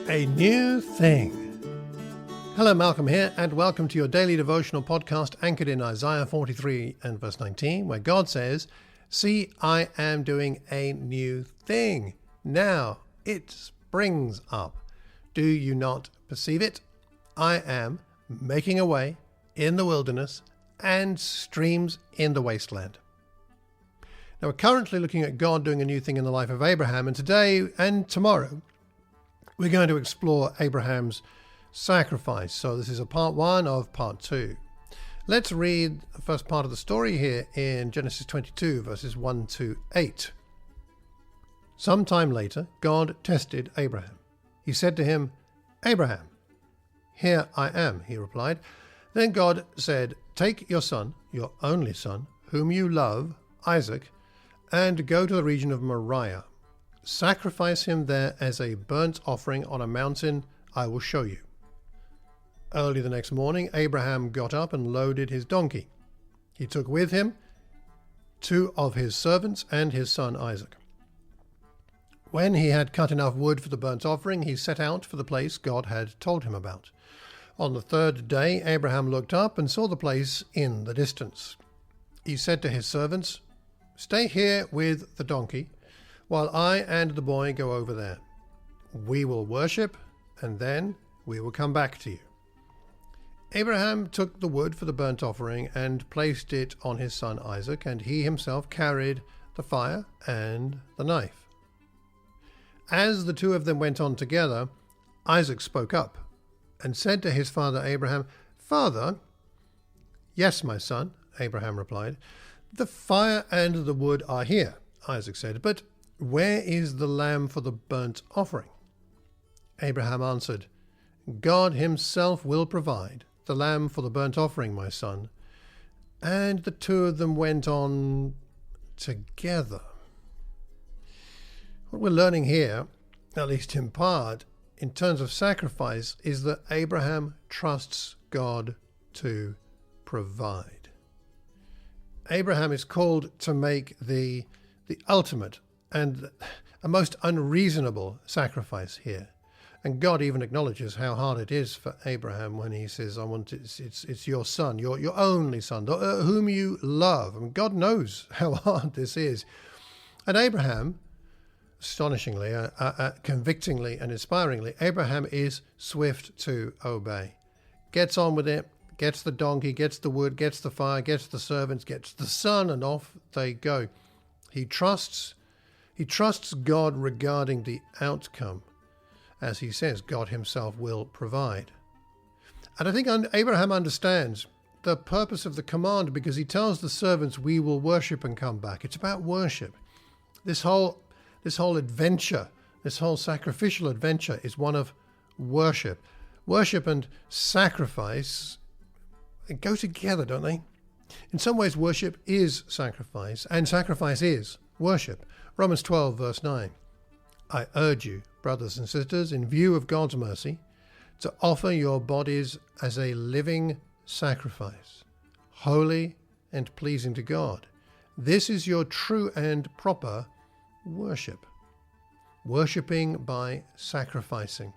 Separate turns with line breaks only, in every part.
A new thing. Hello, Malcolm here, and welcome to your daily devotional podcast anchored in Isaiah 43 and verse 19, where God says, "See, I am doing a new thing. Now it springs up. Do you not perceive it? I am making a way in the wilderness and streams in the wasteland." Now, we're currently looking at God doing a new thing in the life of Abraham, and today and tomorrow, we're going to explore Abraham's sacrifice. So this is a part one of part two. Let's read the first part of the story here in Genesis 22, verses 1 to 8. Sometime later, God tested Abraham. He said to him, "Abraham." "Here I am," he replied. Then God said, "Take your son, your only son, whom you love, Isaac, and go to the region of Moriah. Sacrifice him there as a burnt offering on a mountain I will show you." Early the next morning, Abraham got up and loaded his donkey. He took with him 2 of his servants and his son Isaac. When he had cut enough wood for the burnt offering, he set out for the place God had told him about. On the third day, Abraham looked up and saw the place in the distance. He said to his servants, "Stay here with the donkey, while I and the boy go over there. We will worship, and then we will come back to you." Abraham took the wood for the burnt offering and placed it on his son Isaac, and he himself carried the fire and the knife. As the 2 of them went on together, Isaac spoke up and said to his father Abraham, "Father?" "Yes, my son," Abraham replied. "The fire and the wood are here," Isaac said, "but where is the lamb for the burnt offering?" Abraham answered, "God himself will provide the lamb for the burnt offering, my son." And the 2 of them went on together. What we're learning here, at least in part, in terms of sacrifice, is that Abraham trusts God to provide. Abraham is called to make the ultimate and a most unreasonable sacrifice here. And God even acknowledges how hard it is for Abraham when he says, it's your son, your only son, whom you love. And God knows how hard this is. And Abraham, astonishingly, convictingly and inspiringly, Abraham is swift to obey. Gets on with it, gets the donkey, gets the wood, gets the fire, gets the servants, gets the son, and off they go. He trusts God regarding the outcome. As he says, God himself will provide. And I think Abraham understands the purpose of the command, because he tells the servants, "We will worship and come back." It's about worship. This whole adventure, this whole sacrificial adventure is one of worship. Worship and sacrifice go together, don't they? In some ways, worship is sacrifice, and sacrifice is worship. Romans 12, verse 9. "I urge you, brothers and sisters, in view of God's mercy, to offer your bodies as a living sacrifice, holy and pleasing to God. This is your true and proper worship." Worshipping by sacrificing.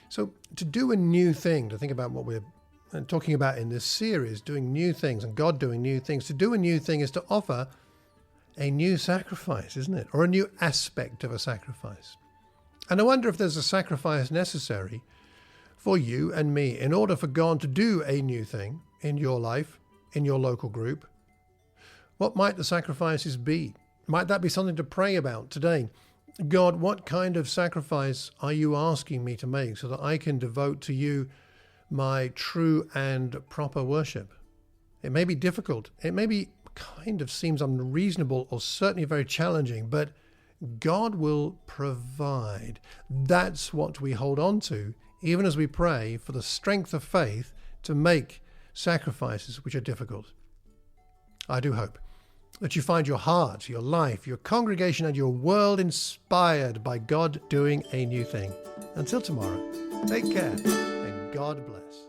So to do a new thing, to think about what we're talking about in this series, doing new things and God doing new things, to do a new thing is to offer a new sacrifice, isn't it? Or a new aspect of a sacrifice. And I wonder if there's a sacrifice necessary for you and me in order for God to do a new thing in your life, in your local group. What might the sacrifices be? Might that be something to pray about today? God, what kind of sacrifice are you asking me to make so that I can devote to you my true and proper worship? It may be difficult. It may be kind of seems unreasonable, or certainly very challenging, but God will provide. That's what we hold on to, even as we pray for the strength of faith to make sacrifices which are difficult. I do hope that you find your heart, your life, your congregation, and your world inspired by God doing a new thing. Until tomorrow, take care and God bless.